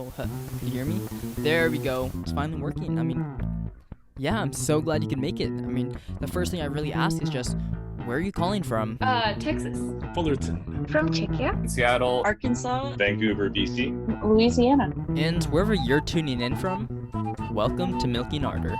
Hello. Can you hear me? There we go. It's finally working. Yeah, I'm so glad you could make it. The first thing I really ask is just, where are you calling from? Texas. Fullerton. From Czechia, Seattle. Arkansas. Vancouver, BC. Louisiana. And wherever you're tuning in from, welcome to Milking Ardor.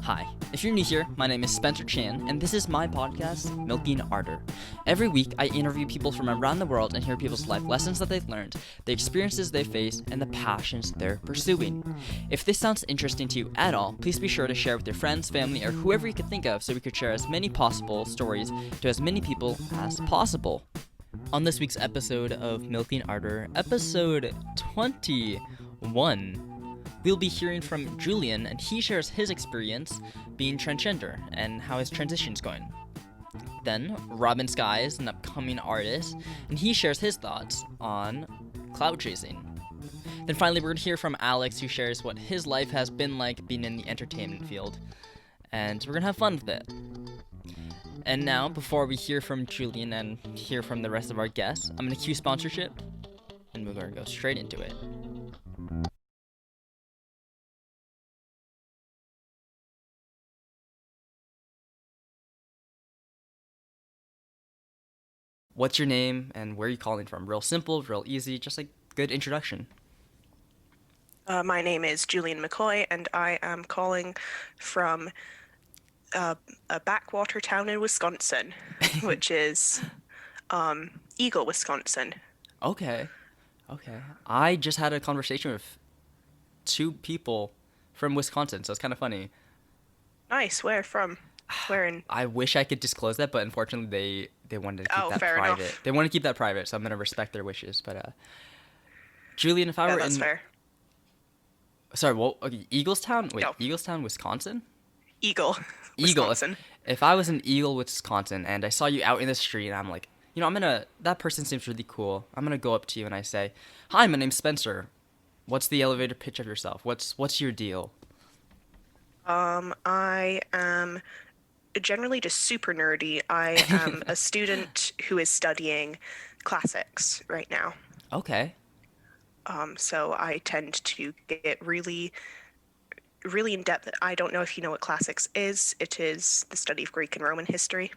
Hi, if you're new here, my name is Spencer Chan, and this is my podcast, Milking Ardor. Every week, I interview people from around the world and hear people's life lessons that they've learned, the experiences they face, and the passions they're pursuing. If this sounds interesting to you at all, please be sure to share with your friends, family, or whoever you could think of so we could share as many possible stories to as many people as possible. On this week's episode of Milking Ardor, episode 21, we'll be hearing from Julian, and he shares his experience being transgender and how his transition's going. Then, Robin Sky is an upcoming artist, and he shares his thoughts on clout chasing. Then finally, we're going to hear from Alex, who shares what his life has been like being in the entertainment field. And we're going to have fun with it. And now, before we hear from Julian and hear from the rest of our guests, I'm going to cue sponsorship, and we're going to go straight into it. What's your name and where are you calling from? Real simple, real easy, just like good introduction. My name is Julian McCoy, and I am calling from a backwater town in Wisconsin, which is Eagle, Wisconsin. Okay. I just had a conversation with two people from Wisconsin, so it's kind of funny. Nice. Where from? Where in? I wish I could disclose that, but unfortunately they wanted to keep that fair private. enough. They want to keep that private, so I'm going to respect their wishes. But Julian, if I were That's in fair. Sorry, well, okay, Eaglestown? Wait, No. Eaglestown, Wisconsin? Eagle, Eagle. Wisconsin. If I was in Eagle, Wisconsin, and I saw you out in the street, and I'm like, that person seems really cool. I'm gonna go up to you and I say, "Hi, my name's Spencer. What's the elevator pitch of yourself? What's your deal?" I am generally just super nerdy. I am a student who is studying classics right now. Okay. So I tend to get really in depth. I don't know if you know what classics is. It is the study of Greek and Roman history.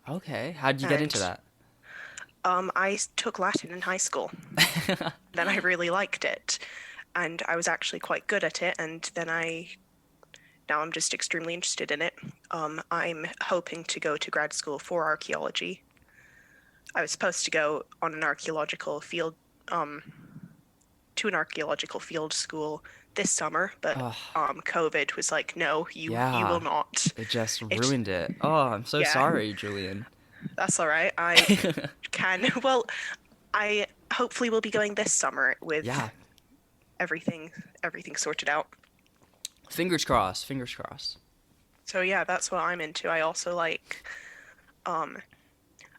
Okay. How did you get into And- that? I took Latin in high school. Then I really liked it, and I was actually quite good at it. And then now I'm just extremely interested in it. I'm hoping to go to grad school for archaeology. I was supposed to go on an archaeological field, to an archaeological field school this summer, but Ugh. COVID was like, no, you Yeah. will not. It just ruined it. Oh, I'm so Yeah. sorry, Julian. That's all right. I I hopefully will be going this summer with Yeah. everything sorted out. Fingers crossed. Fingers crossed. So yeah, that's what I'm into. I also like, I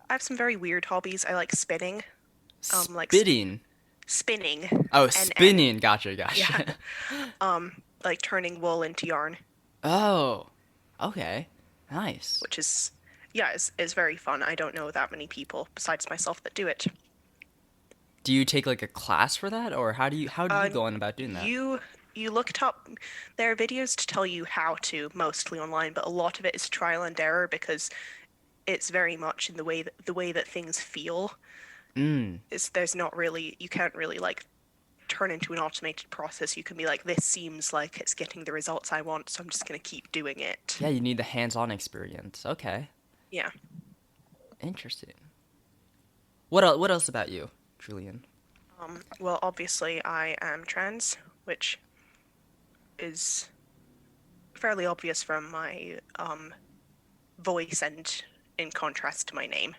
have some very weird hobbies. I like spinning. Like Spitting. spinning. Oh, and- spinning. Gotcha. Yeah. Like turning wool into yarn, Oh, okay. Nice. which is, yeah, is very fun. I don't know that many people besides myself that do it. Do you take like a class for that, or how do you go on about doing that? You look it up. There are videos to tell you how to, mostly online, but a lot of it is trial and error because it's very much in the way that things feel. There's not really, you can't really like turn into an automated process. You can be like, this seems like it's getting the results I want, so I'm just gonna keep doing it. Yeah, you need the hands-on experience. Okay, Yeah. interesting. What else about you, Julian? Well, obviously I am trans, which is fairly obvious from my voice and in contrast to my name.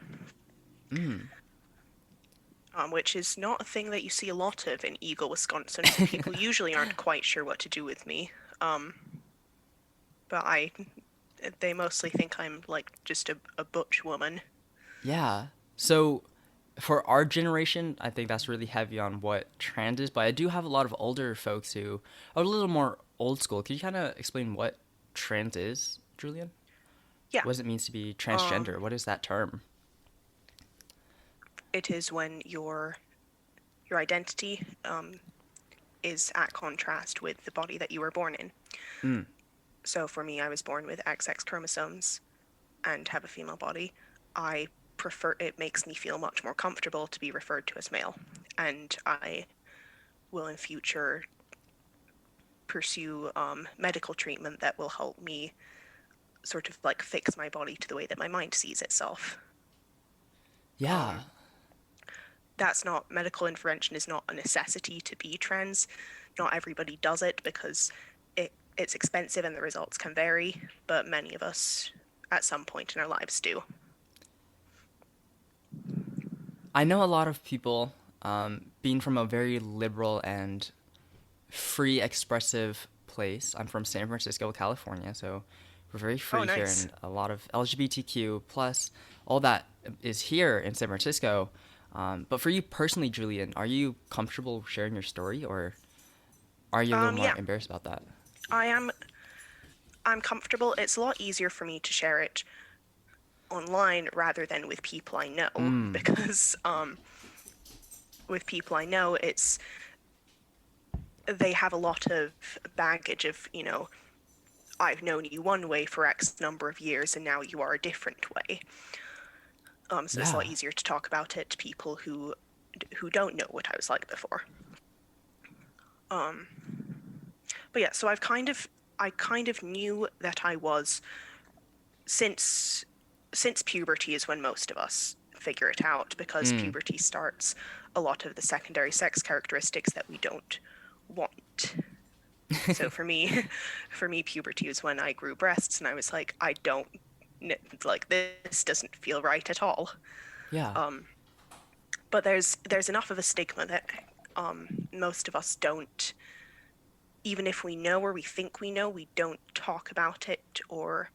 Which is not a thing that you see a lot of in Eagle, Wisconsin. So people usually aren't quite sure what to do with me. But they mostly think I'm like just a butch woman. Yeah. So, for our generation, I think that's really heavy on what trans is. But I do have a lot of older folks who are a little more old school. Could you kind of explain what trans is, Julian? Yeah. What does it mean to be transgender? What is that term? it is when your identity is at contrast with the body that you were born in. Mm. So for me, I was born with XX chromosomes and have a female body. I prefer, it makes me feel much more comfortable to be referred to as male, and I will in future pursue medical treatment that will help me sort of like fix my body to the way that my mind sees itself. Yeah. That's not, medical intervention is not a necessity to be trans. Not everybody does it because it's expensive and the results can vary, but many of us at some point in our lives do. I know a lot of people, being from a very liberal and free expressive place. I'm from San Francisco, California, so we're very Oh, free here, nice. and a lot of LGBTQ plus all that is here in San Francisco. But for you personally, Julian, are you comfortable sharing your story, or are you a little more Yeah, embarrassed about that? I am. I'm comfortable. It's a lot easier for me to share it online rather than with people I know Mm. because with people I know, they have a lot of baggage of, I've known you one way for X number of years and now you are a different way. So it's a lot Yeah. easier to talk about it to people who don't know what I was like before. Um, but yeah, so I kind of knew that I was since puberty is when most of us figure it out because Mm. puberty starts a lot of the secondary sex characteristics that we don't want. So for me, for me, puberty was when I grew breasts, and I was like, I don't like this. Doesn't feel right at all. Yeah. But there's enough of a stigma that most of us don't. Even if we know or we think we know, we don't talk about it or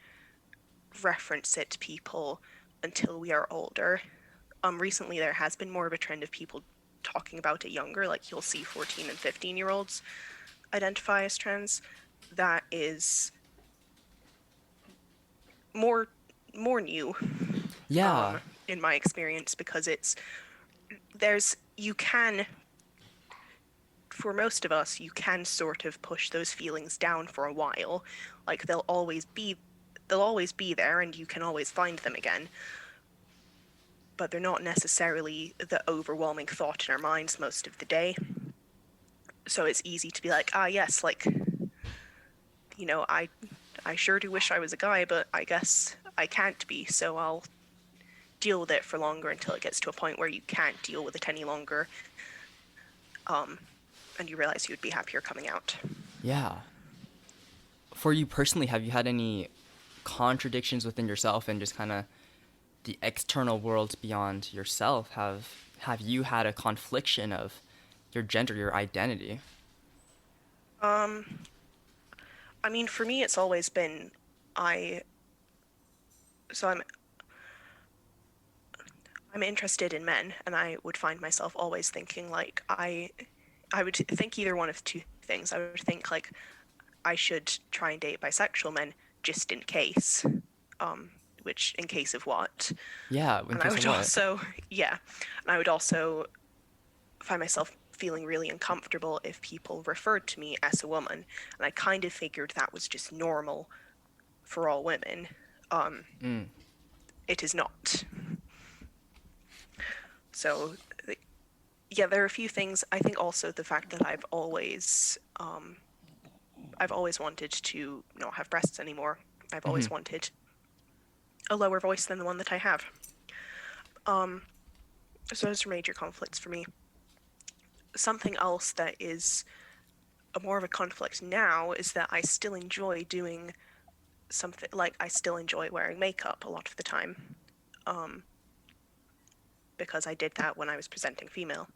reference it to people until we are older. Recently, there has been more of a trend of people talking about it younger. Like you'll see 14 and 15-year-olds identify as trans. That is more more new Yeah. in my experience because there's you can for most of us you can sort of push those feelings down for a while. Like they'll always be there and you can always find them again, but they're not necessarily the overwhelming thought in our minds most of the day. So it's easy to be like, yes, like, I sure do wish I was a guy, but I guess I can't be, so I'll deal with it for longer until it gets to a point where you can't deal with it any longer, and you realize you would be happier coming out. Yeah. For you personally, have you had any contradictions within yourself and just kind of the external world beyond yourself? Have you had a confliction of your gender, your identity? Um, I mean, for me, it's always been I. So I'm interested in men, and I would find myself always thinking like I would think either one of two things. I would think like I should try and date bisexual men just in case. Which in case of what? Yeah, in And I case of would what? also, yeah, and I would also find myself feeling really uncomfortable if people referred to me as a woman. And I kind of figured that was just normal for all women. Um, Mm. it is not. So, yeah, there are a few things. I think also the fact that I've always wanted to not have breasts anymore. I've Hmm. always wanted a lower voice than the one that I have. So those are major conflicts for me. Something else that is more of a conflict now is that I still enjoy doing something, like I still enjoy wearing makeup a lot of the time, because I did that when I was presenting female,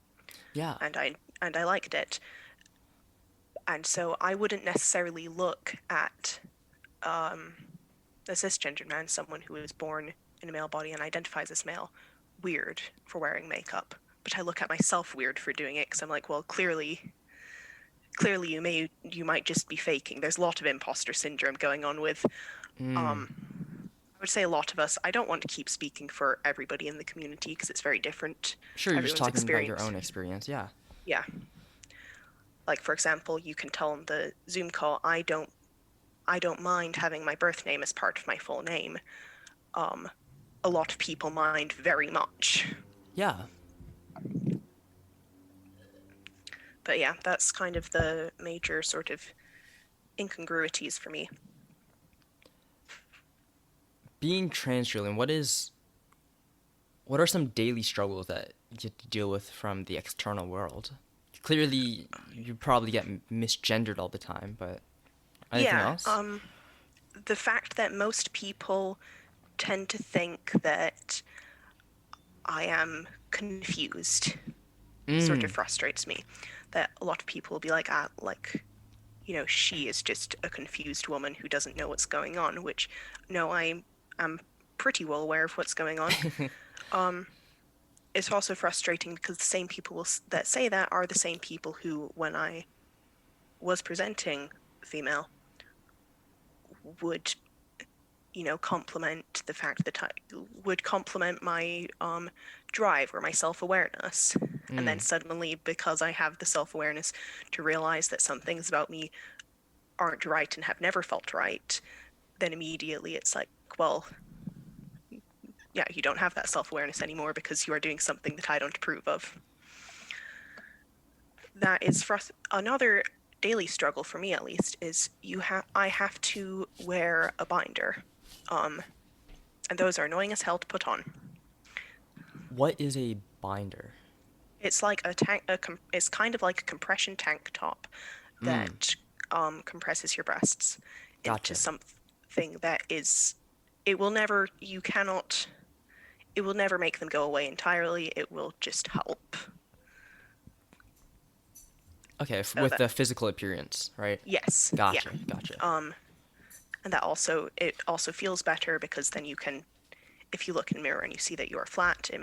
Yeah. and I liked it. And so I wouldn't necessarily look at a cisgendered man, someone who was born in a male body and identifies as male, weird for wearing makeup. But I look at myself weird for doing it because I'm like, well, clearly you might just be faking. There's a lot of imposter syndrome going on with. Mm. I would say a lot of us. I don't want to keep speaking for everybody in the community because it's very different. Sure, you're just Everyone's talking about your experience. own experience. Yeah. Yeah. Like for example, you can tell on the Zoom call, I don't mind having my birth name as part of my full name. A lot of people mind very much. Yeah. But yeah, that's kind of the major sort of incongruities for me. Being trans, Julian, what are some daily struggles that you have to deal with from the external world? Clearly, you probably get misgendered all the time, but anything Yeah, else? the fact that most people tend to think that I am confused sort of frustrates me. That a lot of people will be like, she is just a confused woman who doesn't know what's going on, which, no, I am pretty well aware of what's going on. It's also frustrating because the same people that say that are the same people who, when I was presenting female, would compliment the fact that I would compliment my drive or my self-awareness. And then suddenly, because I have the self-awareness to realize that some things about me aren't right and have never felt right, then immediately it's like, well, yeah, you don't have that self-awareness anymore because you are doing something that I don't approve of. That is another daily struggle for me, at least, is I have to wear a binder. And those are annoying as hell to put on. What is a binder? It's like it's kind of like a compression tank top that compresses your breasts Gotcha. into something that is, it will never make them go away entirely. It will just help. Okay, with the physical appearance, right? Yes. Gotcha, Yeah. gotcha. And that it also feels better because then you can, if you look in the mirror and you see that you are flat, it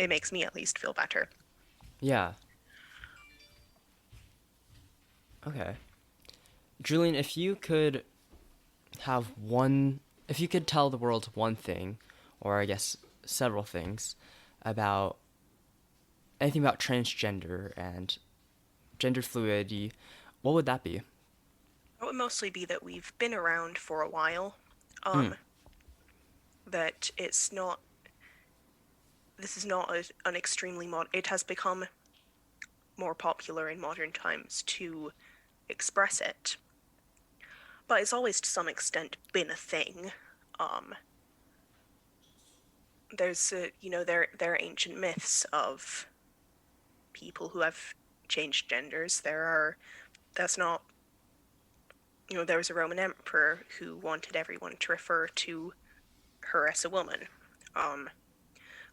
makes me at least feel better. Yeah. Okay. Julian, if you could tell the world one thing, or I guess several things, about anything about transgender and gender fluidity, what would that be? It would mostly be that we've been around for a while. That this is not an extremely it has become more popular in modern times to express it. But it's always to some extent been a thing. There's there are ancient myths of people who have changed genders. There was a Roman emperor who wanted everyone to refer to her as a woman.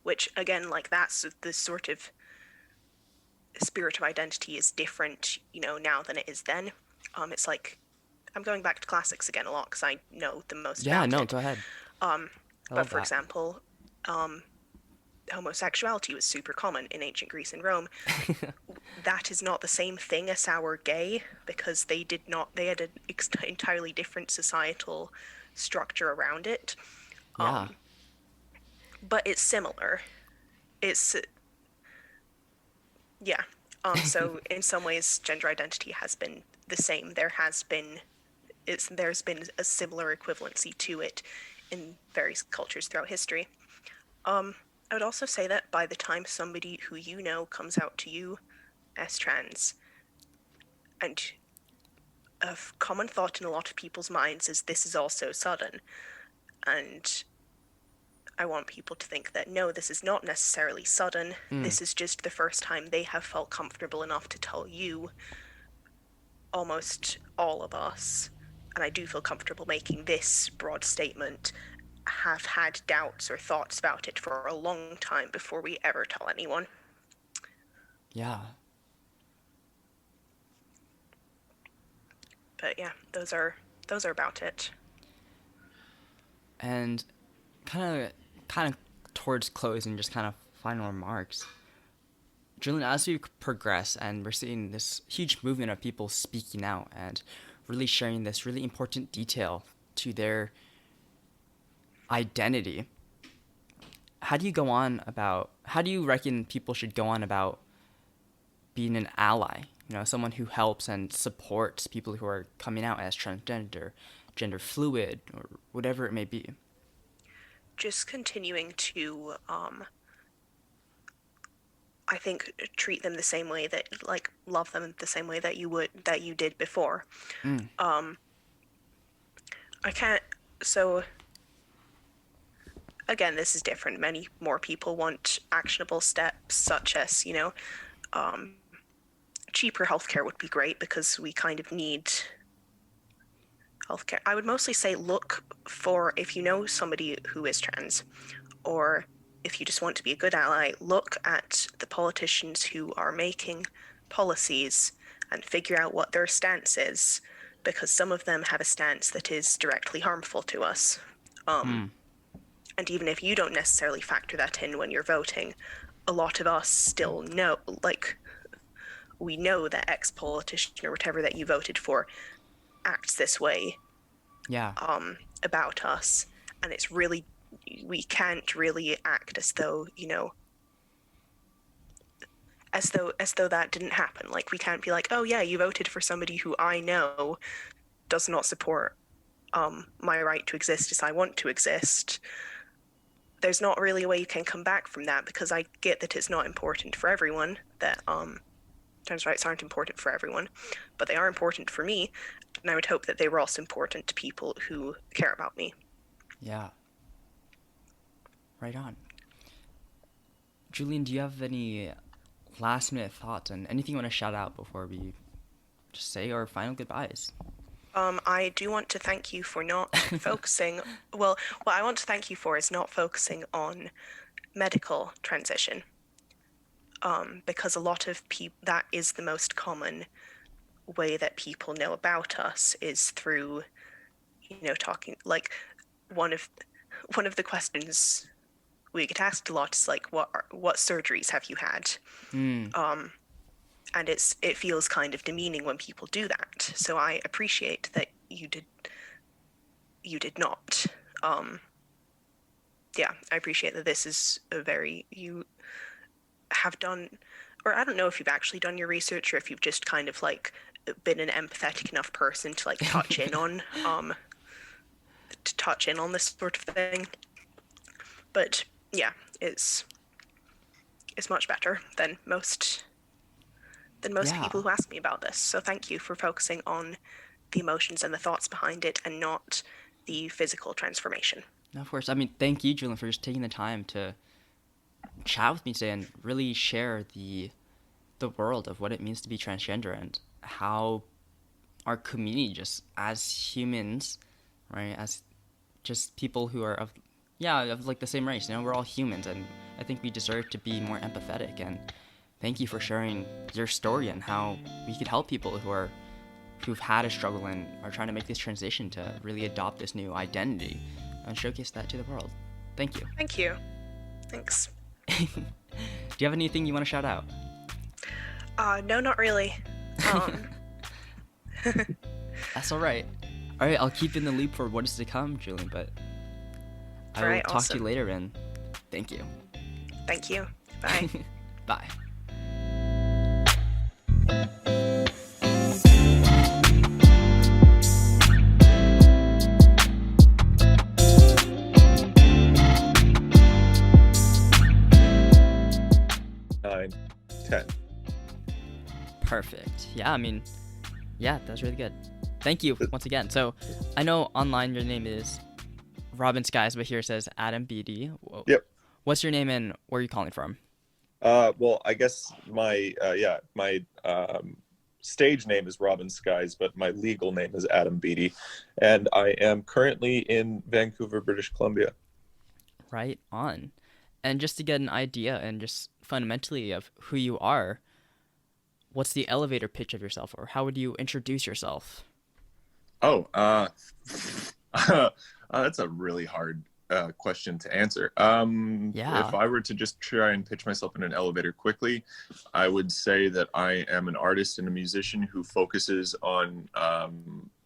Which again, like, that's the sort of spirit of identity is different, now than it is then. It's like, I'm going back to classics again a lot because I know the most Yeah, about no, it. go ahead. But for example, homosexuality was super common in ancient Greece and Rome. That is not the same thing as our gay, because they had an entirely different societal structure around it. Yeah. But it's similar. It's yeah. So in some ways, gender identity has been the same. There's been a similar equivalency to it in various cultures throughout history. I would also say that by the time somebody who comes out to you as trans, and a common thought in a lot of people's minds is this is all so sudden, and I want people to think that no, this is not necessarily sudden. This is just the first time they have felt comfortable enough to tell you, almost all of us, and I do feel comfortable making this broad statement, have had doubts or thoughts about it for a long time before we ever tell anyone. Yeah. But yeah, those are about it. And kind of towards closing, just kind of final remarks. Julian, as we progress and we're seeing this huge movement of people speaking out and really sharing this really important detail to their identity, how do you reckon people should go on about being an ally? Someone who helps and supports people who are coming out as transgender, gender fluid, or whatever it may be. Just continuing to, I think, treat them the same way that, like, love them the same way that you did before. I can't, so, again, this is different. Many more people want actionable steps, such as, cheaper healthcare would be great, because we kind of need healthcare. I would mostly say look for, if you know somebody who is trans, or if you just want to be a good ally, look at the politicians who are making policies and figure out what their stance is, because some of them have a stance that is directly harmful to us. And even if you don't necessarily factor that in when you're voting, a lot of us still know, like, we know that X politician or whatever that you voted for acts this way about us, and it's really, we can't really act as though, as though that didn't happen. Like, we can't be like, oh yeah, you voted for somebody who I know does not support my right to exist as I want to exist. There's not really a way you can come back from that, because I get that it's not important for everyone, that trans rights aren't important for everyone, but they are important for me, and I would hope that they were also important to people who care about me. Yeah. Right on. Julian, do you have any last minute thoughts and anything you want to shout out before we just say our final goodbyes? I do want to thank you for not focusing, what I want to thank you for is not focusing on medical transition, because a lot of people, that is the most common way that people know about us, is through, talking, like, one of the questions we get asked a lot is like, what surgeries have you had? And it feels kind of demeaning when people do that. So I appreciate that you did not. Yeah, I appreciate that this is you have done, or I don't know if you've actually done your research, or if you've just kind of like been an empathetic enough person to like touch in on this sort of thing. But yeah, it's much better than most people who ask me about this. So thank you for focusing on the emotions and the thoughts behind it, and not the physical transformation. No, of course. I mean, thank you, Julian, for just taking the time to chat with me today and really share the world of what it means to be transgender, and how our community, just as humans, right, as just people who are of like the same race, we're all humans, and I think we deserve to be more empathetic. And thank you for sharing your story and how we could help people who've had a struggle and are trying to make this transition to really adopt this new identity and showcase that to the world. Thank you. Thank you. Thanks. Do you have anything you want to shout out? No, not really. That's all right. All right, I'll keep you in the loop for what is to come, Julian, but I will talk to you later, and thank you. Thank you. Bye. Bye. Perfect. Yeah, I mean, yeah, that's really good. Thank you once again. So, I know online your name is Robin Skies, but here it says Adam BD. Yep. What's your name and where are you calling from? Well, I guess my stage name is Robin Skies, but my legal name is Adam Beatty, and I am currently in Vancouver, British Columbia. Right on. And just to get an idea and just fundamentally of who you are, what's the elevator pitch of yourself, or how would you introduce yourself? Oh, that's a really hard question to answer. Yeah. If I were to just try and pitch myself in an elevator quickly, I would say that I am an artist and a musician who focuses on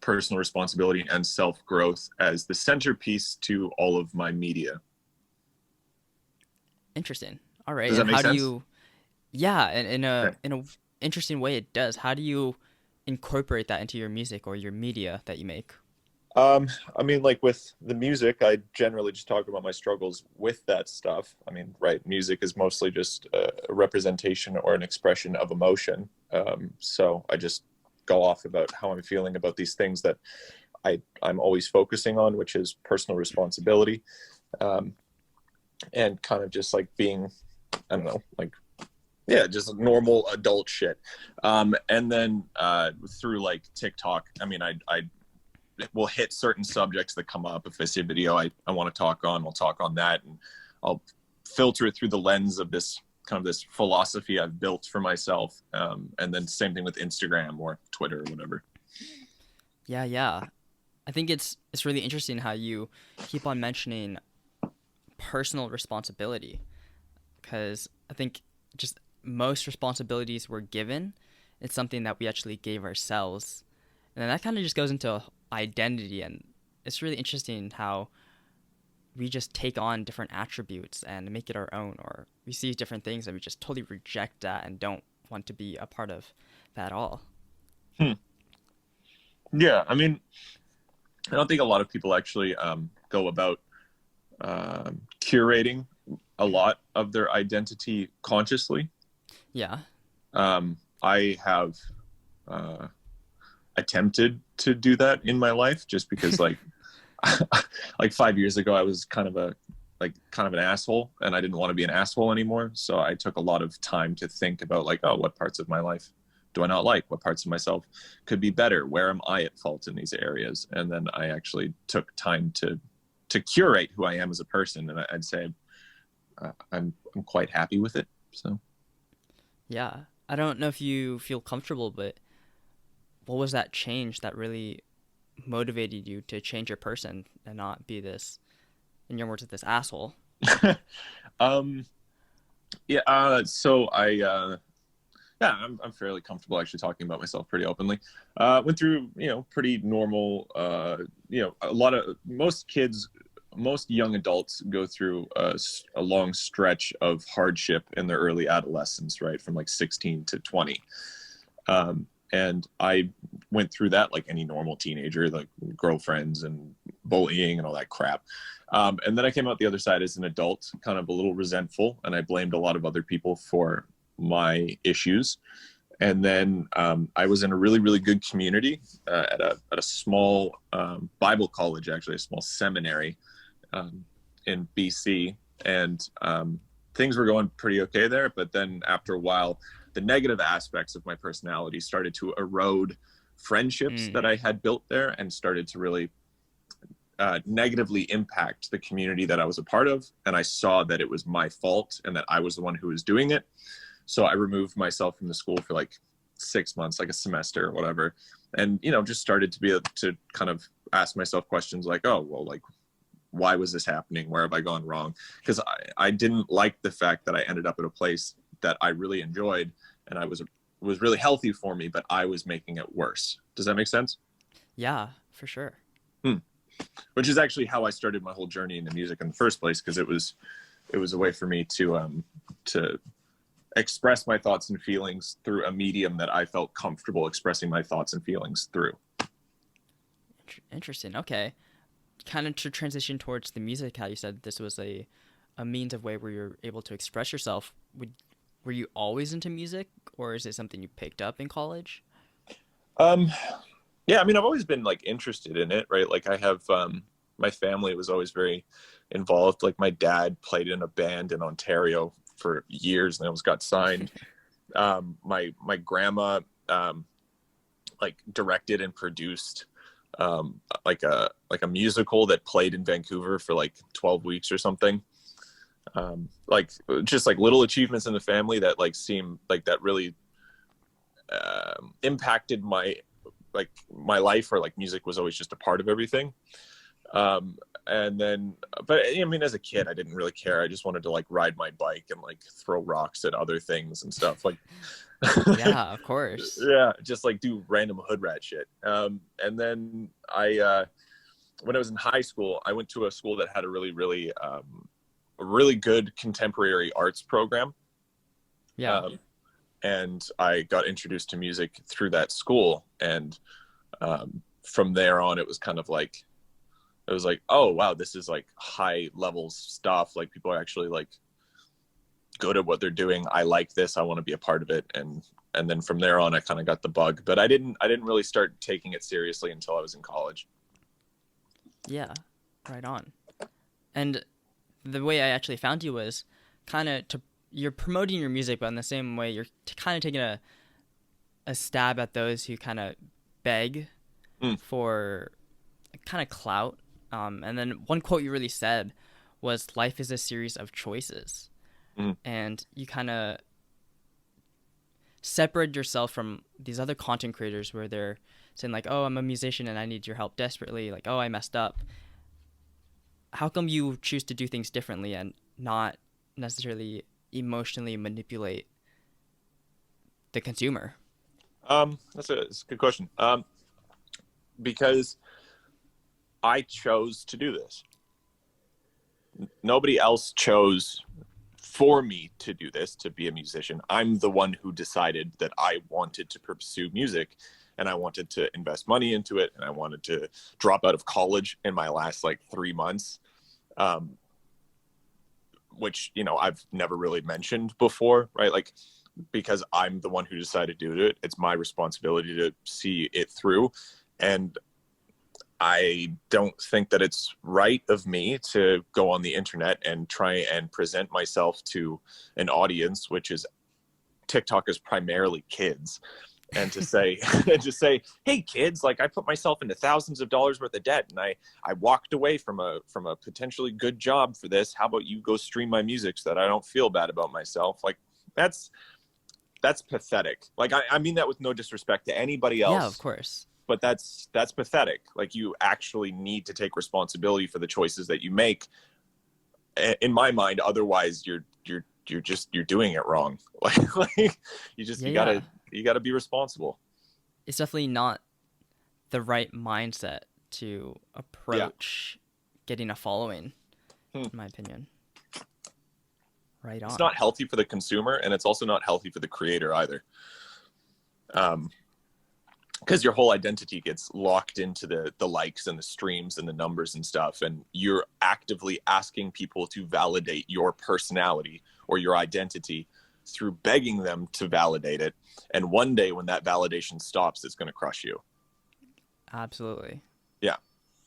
personal responsibility and self-growth as the centerpiece to all of my media. Interesting. All right. Does that And make how do sense? you? Yeah, in Okay. a interesting way it does. How do you incorporate that into your music or your media that you make? I mean, like with the music, I generally just talk about my struggles with that stuff. I mean, right, music is mostly just a representation or an expression of emotion. So I just go off about how I'm feeling about these things that I'm always focusing on, which is personal responsibility, um, and kind of just like being, I don't know, like, yeah, just normal adult shit. And then through like TikTok, I mean, I will hit certain subjects that come up. If I see a video I want to talk on, I'll talk on that, and I'll filter it through the lens of this kind of this philosophy I've built for myself. And then same thing with Instagram or Twitter or whatever. Yeah, yeah. I think it's really interesting how you keep on mentioning personal responsibility because I think just most responsibilities we're given, it's something that we actually gave ourselves. And then that kind of just goes into identity and it's really interesting how we just take on different attributes and make it our own or we see different things and we just totally reject that and don't want to be a part of that at all. Hmm. Yeah, I mean, I don't think a lot of people actually go about curating a lot of their identity consciously. Yeah. I have attempted to do that in my life just because like like 5 years ago I was kind of an asshole and I didn't want to be an asshole anymore, so I took a lot of time to think about like, oh, what parts of my life do I not like, what parts of myself could be better, where am I at fault in these areas, and then I actually took time to curate who I am as a person, and I'd say I'm quite happy with it. So Yeah. I don't know if you feel comfortable, but what was that change that really motivated you to change your person and not be this, in your words, this asshole? um yeah so I yeah, I'm fairly comfortable actually talking about myself pretty openly. Went through, pretty normal, a lot of, most young adults go through a long stretch of hardship in their early adolescence, right? From like 16 to 20. And I went through that like any normal teenager, like girlfriends and bullying and all that crap. And then I came out the other side as an adult, kind of a little resentful, and I blamed a lot of other people for my issues. And then I was in a really, really good community at a small Bible college, actually, a small seminary in BC. And things were going pretty okay there. But then after a while, the negative aspects of my personality started to erode friendships that I had built there and started to really negatively impact the community that I was a part of. And I saw that it was my fault and that I was the one who was doing it. So I removed myself from the school for like 6 months, like a semester or whatever. And, just started to be able to kind of ask myself questions like, oh, well, like, why was this happening? Where have I gone wrong? Because I didn't like the fact that I ended up at a place that I really enjoyed and it was really healthy for me, but I was making it worse. Does that make sense? Yeah, for sure. Which is actually how I started my whole journey into music in the first place, because it was a way for me to express my thoughts and feelings through a medium that I felt comfortable expressing my thoughts and feelings through. Interesting. Okay. Kind of to transition towards the music, how you said this was a means of way where you're able to express yourself. Were you always into music, or is it something you picked up in college? Yeah, I mean, I've always been like interested in it, right? Like I have, my family was always very involved. Like my dad played in a band in Ontario for years and almost got signed. My grandma, like directed and produced, like a musical that played in Vancouver for like 12 weeks or something. Like just like little achievements in the family that like seem like that really impacted my life, or like music was always just a part of everything. And then, but I mean, as a kid, I didn't really care. I just wanted to like ride my bike and like throw rocks at other things and stuff. Like, Yeah, of course. yeah, just like do random hood rat shit. And then when I was in high school, I went to a school that had a really good contemporary arts program. Yeah. And I got introduced to music through that school. And from there on, it was kind of like, it was like, oh, wow, this is like high level stuff. Like people are actually like good at what they're doing. I like this. I want to be a part of it. And then from there on, I kind of got the bug, but I didn't really start taking it seriously until I was in college. Yeah, right on. And the way I actually found you was kind of you're promoting your music, but in the same way, you're kind of taking a stab at those who kind of beg for kind of clout. And then one quote you really said was, "Life is a series of choices." And you kind of separate yourself from these other content creators where they're saying like, "Oh, I'm a musician and I need your help desperately." Like, "Oh, I messed up." How come you choose to do things differently and not necessarily emotionally manipulate the consumer? That's a good question. Because I chose to do this. Nobody else chose for me to do this, to be a musician. I'm the one who decided that I wanted to pursue music, and I wanted to invest money into it, and I wanted to drop out of college in my last like 3 months, which, you know, I've never really mentioned before, right? Like, because I'm the one who decided to do it, it's my responsibility to see it through. And I don't think that it's right of me to go on the internet and try and present myself to an audience, which is TikTok is primarily kids, and to say, and just say, hey kids, like I put myself into thousands of dollars worth of debt and I walked away from a potentially good job for this. How about you go stream my music so that I don't feel bad about myself? Like that's pathetic. Like I mean that with no disrespect to anybody else. Yeah, of course. But that's pathetic. Like you actually need to take responsibility for the choices that you make. In my mind, otherwise you're doing it wrong. Like you gotta be responsible. It's definitely not the right mindset to approach getting a following, in my opinion. Right on. It's not healthy for the consumer, and it's also not healthy for the creator either. Because your whole identity gets locked into the likes and the streams and the numbers and stuff, and you're actively asking people to validate your personality or your identity through begging them to validate it. And one day when that validation stops, it's going to crush you. Absolutely. Yeah.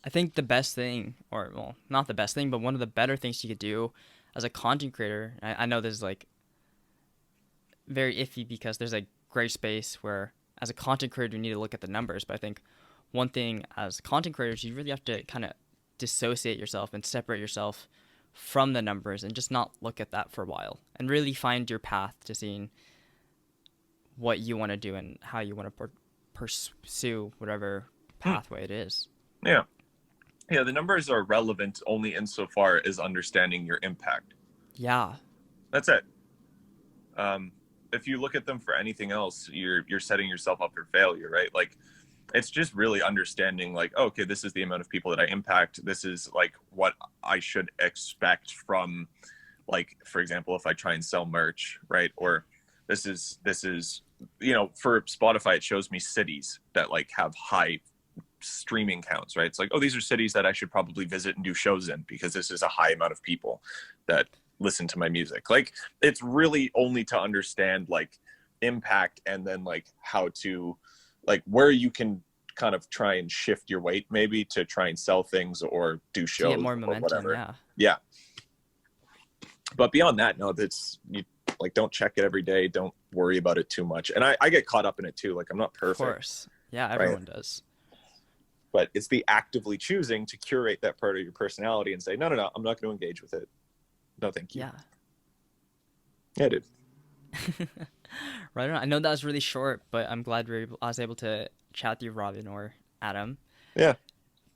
I think the best thing, or well, not the best thing, but one of the better things you could do as a content creator, I know this is like very iffy because there's a gray space where as a content creator, you need to look at the numbers. But I think one thing as content creators, you really have to kind of dissociate yourself and separate yourself from the numbers and just not look at that for a while and really find your path to seeing what you want to do and how you want to pursue whatever pathway it is. Yeah. Yeah, the numbers are relevant only insofar as understanding your impact. Yeah. That's it. If you look at them for anything else, you're setting yourself up for failure, right? Like, it's just really understanding, like, oh, okay, this is the amount of people that I impact. This is like what I should expect from, like, for example, if I try and sell merch, right? Or this is, you know, for Spotify, it shows me cities that like have high streaming counts, right? It's like, oh, these are cities that I should probably visit and do shows in because this is a high amount of people that listen to my music. Like, it's really only to understand like impact, and then like how to, like, where you can kind of try and shift your weight maybe to try and sell things or do shows to get more momentum, or whatever. Yeah. But beyond that, no, that's, you like, don't check it every day. Don't worry about it too much. And I get caught up in it too. Like, I'm not perfect. Of course. Yeah, everyone does. But it's the actively choosing to curate that part of your personality and say, no, I'm not going to engage with it. No, thank you. Yeah, dude. Right on. I know that was really short, but I'm glad I was able to chat with you, Robin or Adam. Yeah.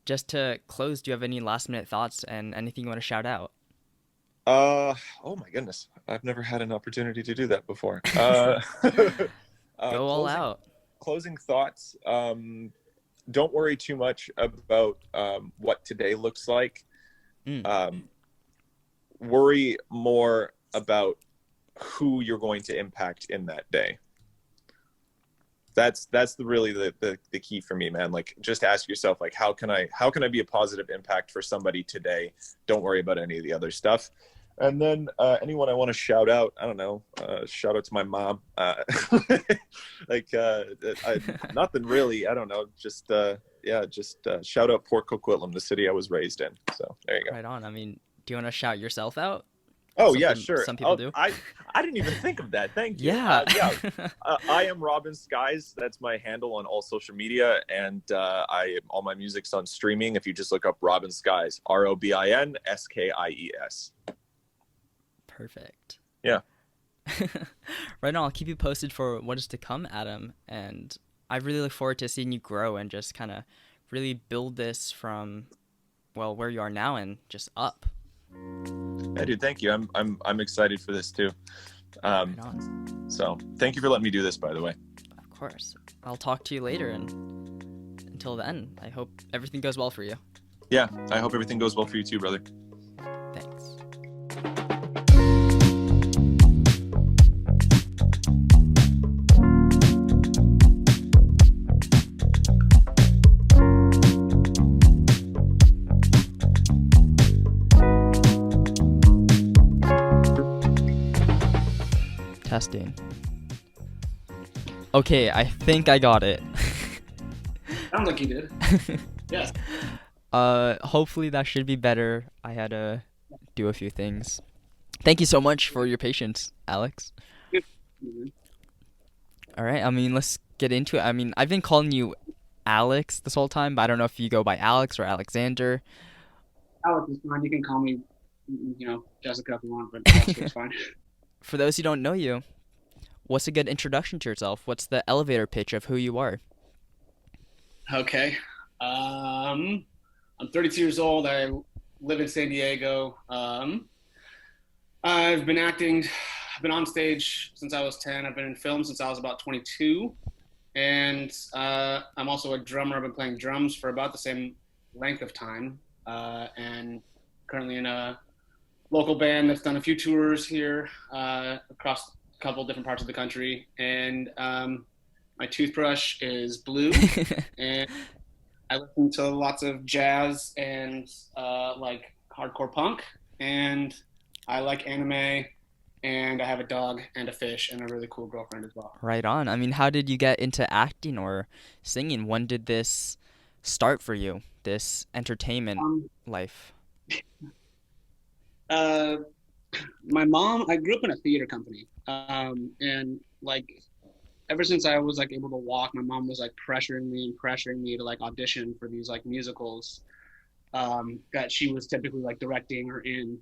just to close, do you have any last minute thoughts and anything you want to shout out? Oh my goodness, I've never had an opportunity to do that before. Go all out. Closing thoughts. Don't worry too much about what today looks like. Worry more about who you're going to impact in that day. That's really the key for me, man. Like, just ask yourself, like, how can I be a positive impact for somebody today? Don't worry about any of the other stuff. And then anyone I want to shout out, I don't know, shout out to my mom. Nothing really, I don't know, just shout out Port Coquitlam, the city I was raised in. So there you go. Right on. I mean, do you want to shout yourself out? Oh, yeah, sure. Some people do. I didn't even think of that. Thank you. Yeah. I am Robin Skies. That's my handle on all social media. And all my music's on streaming. If you just look up Robin Skies, ROBINSKIES. Perfect. Yeah. Right on. I'll keep you posted for what is to come, Adam. And I really look forward to seeing you grow and just kind of really build this from, well, where you are now and just up. Yeah, dude, thank you. I'm excited for this too. Right on. So thank you for letting me do this, by the way. Of course. I'll talk to you later, and until then, I hope everything goes well for you. Yeah, I hope everything goes well for you too, brother. Thanks. Testing. Okay, I think I got it. Sounds like you did. Yes. Hopefully that should be better. I had to do a few things. Thank you so much for your patience, Alex. All right, I mean, let's get into it. I mean, I've been calling you Alex this whole time, but I don't know if you go by Alex or Alexander. Alex is fine. You can call me, Jessica if you want, but Alex is fine. For those who don't know you, what's a good introduction to yourself? What's the elevator pitch of who you are? Okay. I'm 32 years old. I live in San Diego. I've been acting. I've been on stage since I was 10. I've been in film since I was about 22. And I'm also a drummer. I've been playing drums for about the same length of time. And currently in a local band that's done a few tours here across a couple different parts of the country. And my toothbrush is blue. And I listen to lots of jazz and like hardcore punk. And I like anime. And I have a dog and a fish and a really cool girlfriend as well. Right on. I mean, how did you get into acting or singing? When did this start for you, this entertainment life? My mom, I grew up in a theater company. And like, ever since I was like able to walk, my mom was like pressuring me to like audition for these like musicals that she was typically like directing or in.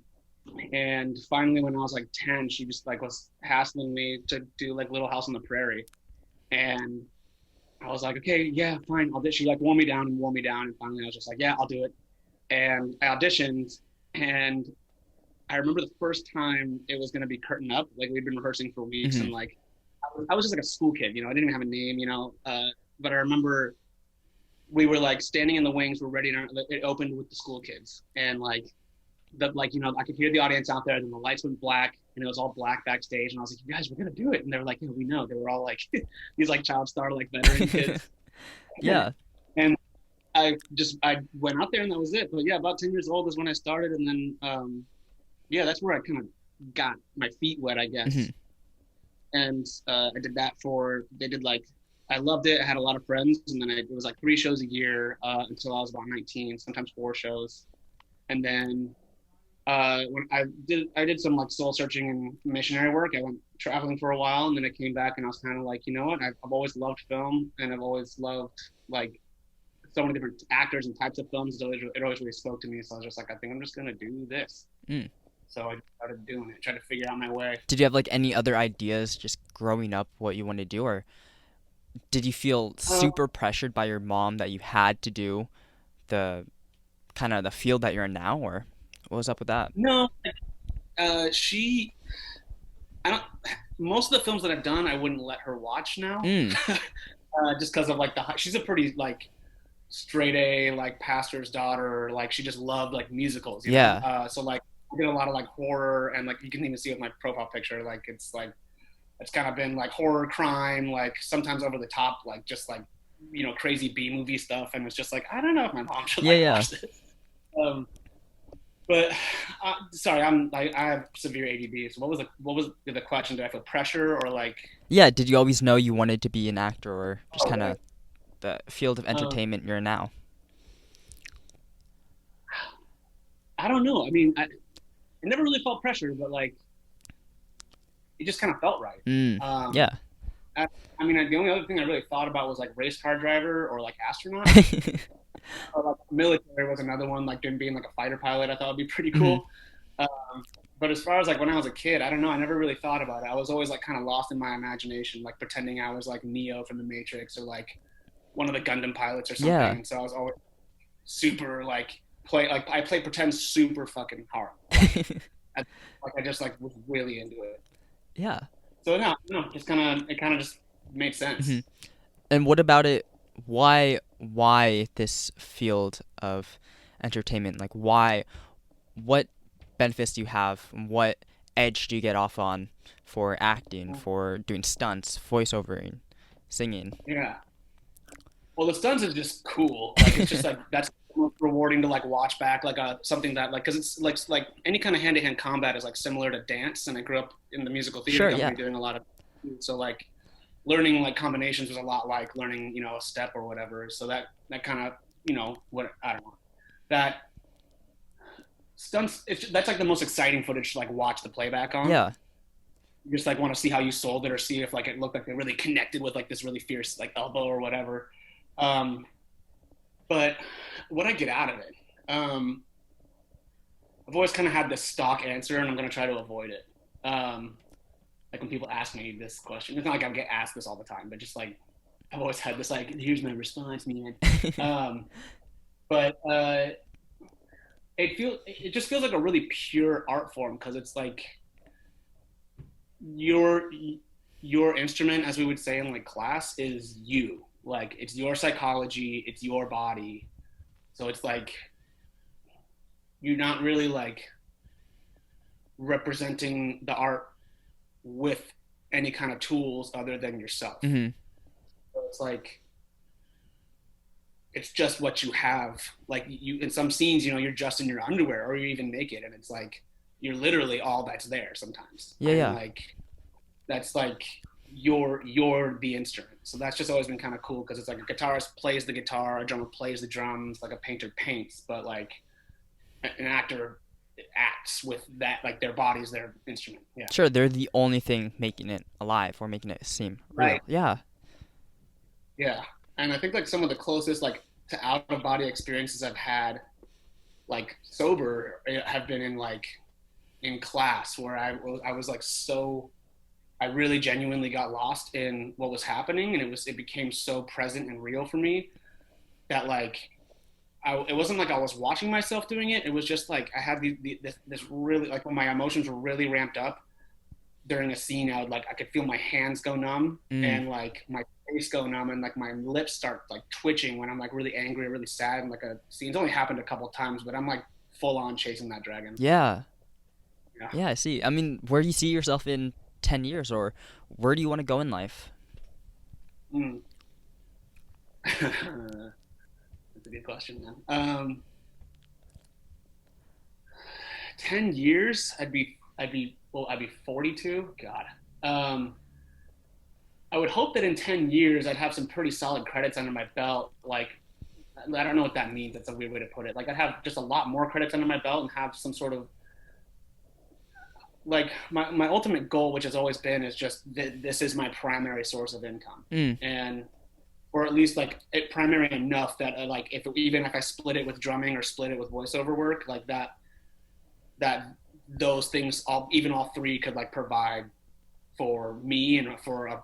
And finally, when I was like 10, she just like was hassling me to do like Little House on the Prairie. And I was like, okay, yeah, fine. She like wore me down. And finally I was just like, yeah, I'll do it. And I auditioned, and I remember the first time it was going to be curtain up. Like, we'd been rehearsing for weeks. And like, I was just like a school kid, I didn't even have a name, but I remember we were like standing in the wings. We're ready to, it opened with the school kids. And like, I could hear the audience out there, and then the lights went black, and it was all black backstage. And I was like, you guys, we're going to do it. And they were like, yeah, we know. They were all like, these like child star, like veteran kids. Yeah. And I went out there, and that was it. But yeah, about 10 years old is when I started. And then, that's where I kind of got my feet wet, I guess. And I did that I loved it. I had a lot of friends. And then it was like 3 shows a year until I was about 19, sometimes 4 shows. And then when I did some like soul searching and missionary work. I went traveling for a while, and then I came back, and I was kind of like, you know what? I've always loved film, and I've always loved like so many different actors and types of films. It always really spoke to me. So I was just like, I think I'm just gonna do this. So I started doing it, tried to figure out my way. Did you have like any other ideas just growing up what you wanted to do, or did you feel super pressured by your mom that you had to do the kind of the field that you're in now, or what was up with that? No, she. I don't. Most of the films that I've done, I wouldn't let her watch now, Mm. just because of like she's a pretty like straight A like pastor's daughter. Like she just loved like musicals. You Yeah. know? So like I did a lot of like horror, and like you can even see with my profile picture, like it's kind of been like horror, crime, like sometimes over the top, like just like crazy B movie stuff, and it's just like I don't know if my mom should like watch this. But sorry, I have severe ADD. So what was the question? Did I feel pressure or like? Yeah. Did you always know you wanted to be an actor, or just kind of Right. the field of entertainment you're in now? I don't know. I mean, I never really felt pressure, but like it just kind of felt right. Yeah. I mean, the only other thing I really thought about was like race car driver or like astronaut. Or, like, military was another one, like being like a fighter pilot. I thought would be pretty cool. But as far as like when I was a kid, I don't know. I never really thought about it. I was always like kind of lost in my imagination, like pretending I was like Neo from the Matrix or like one of the Gundam pilots or something. Yeah. And so I was always super like I played pretend super fucking hard. Like I just like was really into it. Yeah. So no, it kind of just made sense. And what about it? Why this field of entertainment? Like why? What benefits do you have? What edge do you get off on for acting, for doing stunts, voiceovering, singing? Yeah. Well, the stunts is just cool. Like it's just like that's rewarding to like watch back like something that like because it's like any kind of hand-to-hand combat is like similar to dance, and I grew up in the musical theater company doing a lot of so like learning like combinations was a lot like learning a step or whatever. So that kind of what I don't know that stunts that's like the most exciting footage to like watch the playback on. Yeah. You just like want to see how you sold it or see if like it looked like they really connected with like this really fierce like elbow or whatever. But what I get out of it, I've always kind of had this stock answer, and I'm going to try to avoid it. Like when people ask me this question, it's not like I get asked this all the time, but just like I've always had this like, here's my response, man. But it just feels like a really pure art form because it's like your instrument, as we would say in like class, is you. Like it's your psychology, it's your body. So it's like you're not really like representing the art with any kind of tools other than yourself. So it's like it's just what you have. Like you in some scenes, you're just in your underwear or you're even naked, and it's like you're literally all that's there sometimes. And like that's like you're the instrument. So that's just always been kind of cool because it's like a guitarist plays the guitar, a drummer plays the drums, like a painter paints, but like an actor acts with that, like their body's their instrument. Yeah. Sure, they're the only thing making it alive or making it seem real. Right. Yeah. Yeah. And I think like some of the closest like to out of body experiences I've had like sober have been in class where I was like I really genuinely got lost in what was happening, and it became so present and real for me that like it wasn't like I was watching myself doing it. It was just like I had this really like when my emotions were really ramped up during a scene, I could feel my hands go numb and like my face go numb and like my lips start like twitching when I'm like really angry or really sad, and like a scene's only happened a couple of times, but I'm like full on chasing that dragon. Yeah, I see. I mean, where do you see yourself in 10 years, or where do you want to go in life? That's a good question, man. 10 years, I'd be 42. God. I would hope that in 10 years I'd have some pretty solid credits under my belt. Like, I don't know what that means. That's a weird way to put it. Like, I'd have just a lot more credits under my belt and have some sort of like my ultimate goal, which has always been, is just this is my primary source of income, and or at least like it primary enough that like even if I split it with drumming or split it with voiceover work, like that those things all three could like provide for me and for a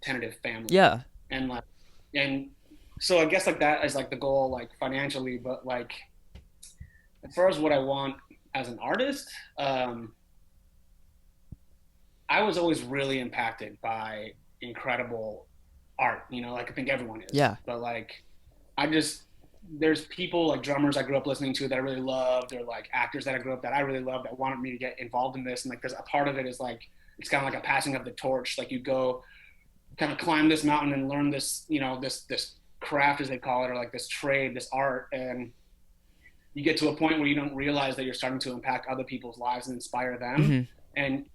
tentative family. Yeah. And so I guess like that is like the goal, like financially, but like as far as what I want as an artist, I was always really impacted by incredible art, you know, like I think everyone is. Yeah. But like, there's people like drummers I grew up listening to that I really loved, or like actors that I grew up that I really loved that wanted me to get involved in this. And like, there's a part of it is like, it's kind of like a passing of the torch. Like you go kind of climb this mountain and learn this, you know, this craft as they call it, or like this trade, this art. And you get to a point where you don't realize that you're starting to impact other people's lives and inspire them. Mm-hmm. And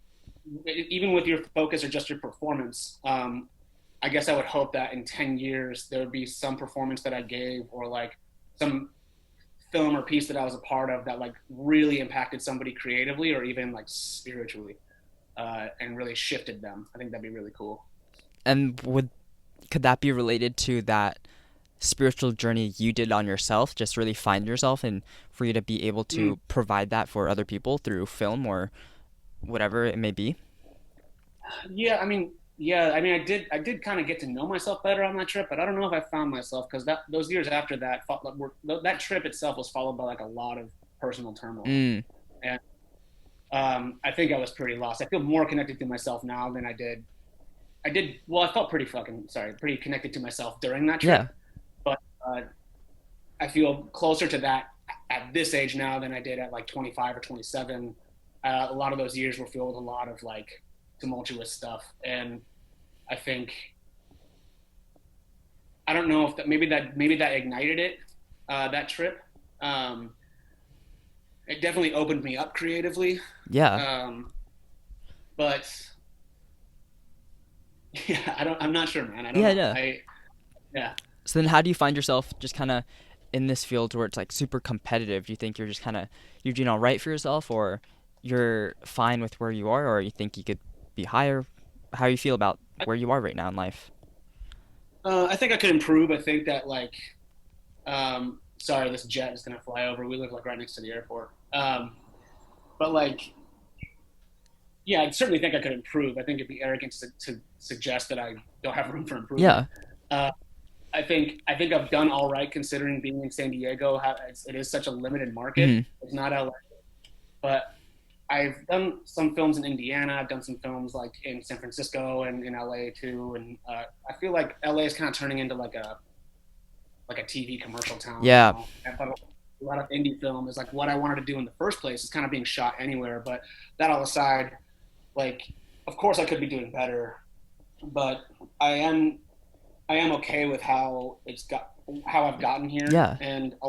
even with your focus or just your performance, I guess I would hope that in 10 years there would be some performance that I gave, or like some film or piece that I was a part of that like really impacted somebody creatively or even like spiritually, and really shifted them. I think that'd be really cool. And could that be related to that spiritual journey you did on yourself, just really find yourself, and for you to be able to provide that for other people through film or whatever it may be? Yeah, I mean, I did kind of get to know myself better on that trip, but I don't know if I found myself, because those years after that, that trip itself was followed by like a lot of personal turmoil. And I think I was pretty lost. I feel more connected to myself now than I did. Well, I felt pretty connected to myself during that trip. Yeah. But I feel closer to that at this age now than I did at like 25 or 27. A lot of those years were filled with a lot of like tumultuous stuff, and I think, I don't know if maybe that ignited it, that trip. It definitely opened me up creatively. Yeah. But yeah, I'm not sure, man. I don't know. Yeah. So then how do you find yourself just kind of in this field where it's like super competitive? Do you think you're just kind of, you're doing all right for yourself, or you're fine with where you are, or you think you could be higher? How do you feel about where you are right now in life? I think I could improve. I think that like, sorry, this jet is going to fly over. We live like right next to the airport. But like, yeah, I certainly think I could improve. I think it'd be arrogant to suggest that I don't have room for improvement. Yeah. I think I've done all right considering being in San Diego. It is such a limited market. Mm-hmm. It's not LA, but I've done some films in Indiana. I've done some films like in San Francisco and in LA too. And I feel like LA is kind of turning into like a TV commercial town. Yeah. You know? A lot of indie film is like what I wanted to do in the first place is kind of being shot anywhere. But that all aside, like, of course I could be doing better, but I am okay with how I've gotten here. Yeah. And a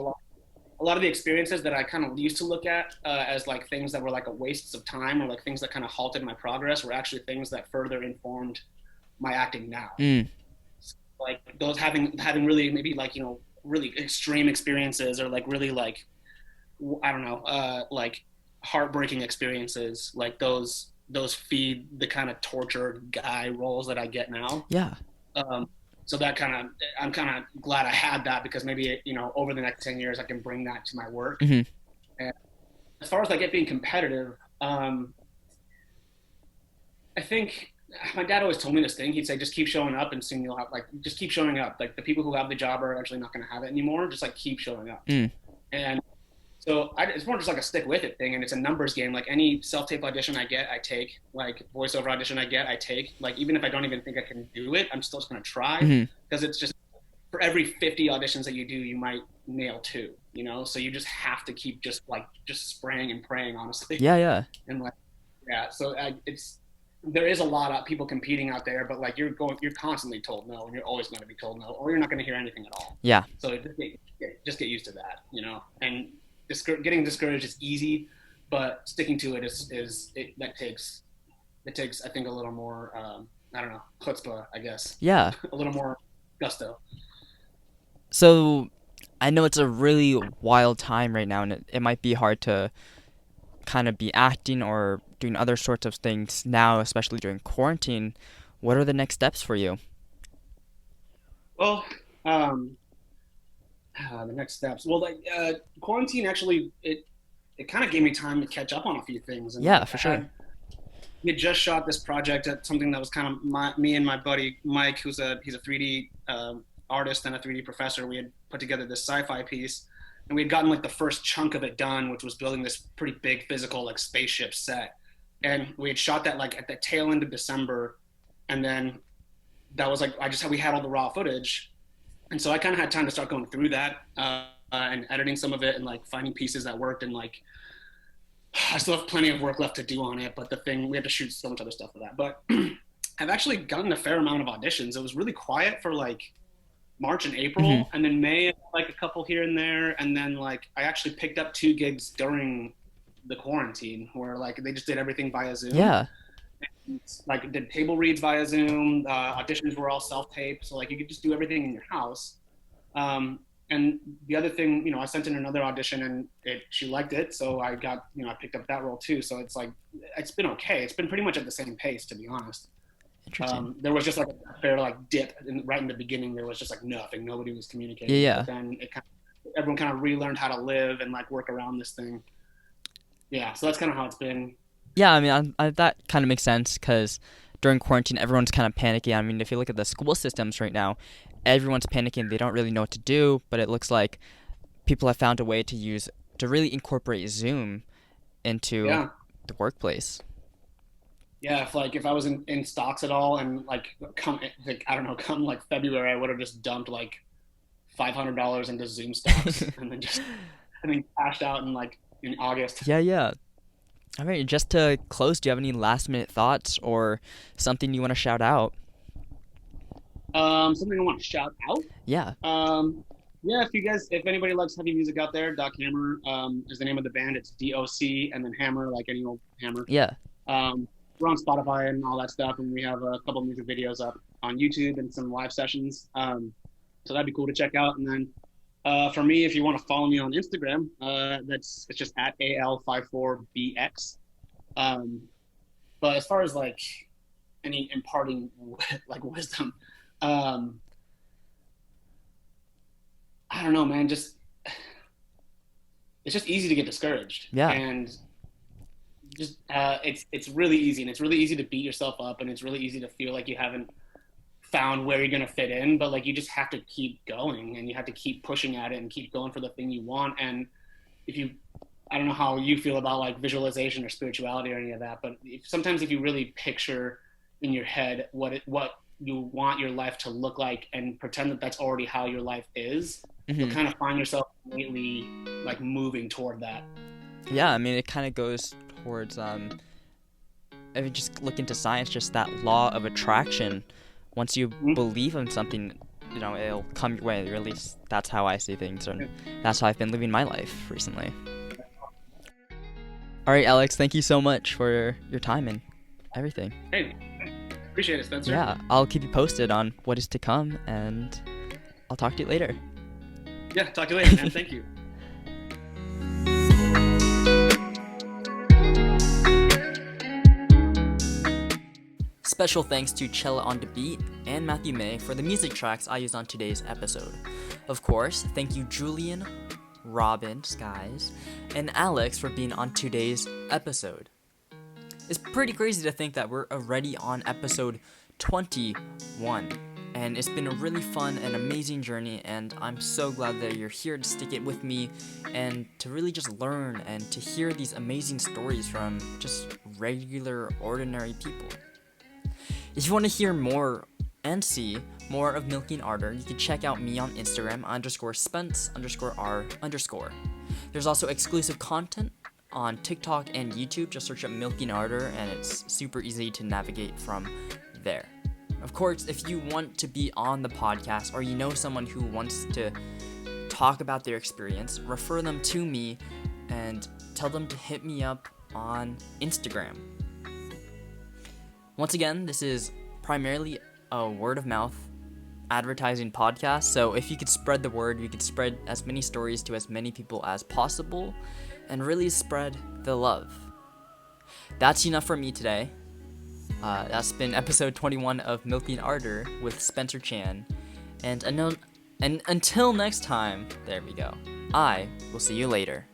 lot of the experiences that I kind of used to look at as like things that were like a wastes of time, or like things that kind of halted my progress, were actually things that further informed my acting now. Like those having really maybe like, you know, really extreme experiences, or like really like, I don't know, like heartbreaking experiences, like those feed the kind of tortured guy roles that I get now. Yeah. So that I'm kind of glad I had that, because maybe, you know, over the next 10 years I can bring that to my work. Mm-hmm. And as far as like it being competitive, I think my dad always told me this thing. He'd say, just keep showing up and soon you'll have, like, just keep showing up. Like the people who have the job are actually not going to have it anymore. Just like keep showing up. And so it's more just like a stick with it thing. And it's a numbers game. Like any self-tape audition I get, I take. Like voiceover audition I get, I take. Like even if I don't even think I can do it, I'm still just going to try. Because it's just, for every 50 auditions that you do, you might nail 2, you know? So you just have to keep just spraying and praying, honestly. Yeah. And like, yeah, so there is a lot of people competing out there, but like you're constantly told no, and you're always going to be told no, or you're not going to hear anything at all. Yeah. So just get used to that, you know? And getting discouraged is easy, but sticking to it that takes I think a little more I don't know, chutzpah, I guess. Yeah. A little more gusto. So I know it's a really wild time right now, and it might be hard to kind of be acting or doing other sorts of things now, especially during quarantine. What are the next steps for you? Well, the next steps. Well, like quarantine actually, it kind of gave me time to catch up on a few things. And yeah, for sure. We had just shot this project at something that was kind of me and my buddy Mike, he's a 3D artist and a 3D professor. We had put together this sci-fi piece, and we had gotten like the first chunk of it done, which was building this pretty big physical like spaceship set. And we had shot that like at the tail end of December, and then that was like we had all the raw footage, and so I kind of had time to start going through that and editing some of it and like finding pieces that worked, and like I still have plenty of work left to do on it, but we had to shoot so much other stuff for that. But I've actually gotten a fair amount of auditions. It was really quiet for like March and April, and then May, like a couple here and there, and then like I actually picked up 2 gigs during the quarantine where like they just did everything via Zoom. Yeah. And, like did table reads via Zoom. Auditions were all self-taped, so like you could just do everything in your house. And the other thing, I sent in another audition and she liked it, so I got, I picked up that role too. So it's like it's been okay. It's been pretty much at the same pace, to be honest. Interesting. There was just like a fair like dip right in the beginning. There was just like nothing. Nobody was communicating. Yeah. But then everyone kind of relearned how to live and like work around this thing. Yeah. So that's kind of how it's been. Yeah, I mean, that kind of makes sense because during quarantine, everyone's kind of panicking. I mean, if you look at the school systems right now, everyone's panicking. They don't really know what to do, but it looks like people have found a way to really incorporate Zoom into the workplace. Yeah, if I was in stocks at all and come like February, I would have just dumped like $500 into Zoom stocks and then cashed out in August. Yeah. All right, just to close, do you have any last minute thoughts or something you want to shout out? Something I want to shout out? Yeah. Yeah, if anybody likes heavy music out there, Doc Hammer is the name of the band. It's DOC and then Hammer, like any old hammer. Yeah. We're on Spotify and all that stuff, and we have a couple of music videos up on YouTube and some live sessions. So that'd be cool to check out. And then for me, if you want to follow me on Instagram, it's just at AL54BX. But as far as like any imparting like wisdom, I don't know, man. It's just easy to get discouraged. Yeah. And just it's really easy, and it's really easy to beat yourself up, and it's really easy to feel like you haven't found where you're gonna fit in. But like you just have to keep going, and you have to keep pushing at it and keep going for the thing you want. And I don't know how you feel about like visualization or spirituality or any of that, but sometimes if you really picture in your head what you want your life to look like and pretend that that's already how your life is, you'll kind of find yourself immediately like moving toward that. Yeah, I mean, it kind of goes towards, if you just look into science, just that law of attraction. Once you believe in something, it'll come your way. Or at least that's how I see things, and that's how I've been living my life recently. All right, Alex, thank you so much for your time and everything. Hey, appreciate it, Spencer. Yeah, I'll keep you posted on what is to come, and I'll talk to you later. Yeah, talk to you later, man. Thank you. Special thanks to XelaOnDaBeat and Matthew May for the music tracks I used on today's episode. Of course, thank you Julian, Robin, Skies, and Alex for being on today's episode. It's pretty crazy to think that we're already on episode 21, and it's been a really fun and amazing journey, and I'm so glad that you're here to stick it with me and to really just learn and to hear these amazing stories from just regular, ordinary people. If you want to hear more and see more of Milking Ardor, you can check out me on Instagram _Spence_R_. There's also exclusive content on TikTok and YouTube. Just search up Milking Ardor and it's super easy to navigate from there. Of course, if you want to be on the podcast or you know someone who wants to talk about their experience, refer them to me and tell them to hit me up on Instagram. Once again, this is primarily a word of mouth advertising podcast, so if you could spread the word, you could spread as many stories to as many people as possible and really spread the love. That's enough for me today. That's been episode 21 of Milking Ardor with Spencer Chan, and until next time, there we go. I will see you later.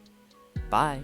Bye.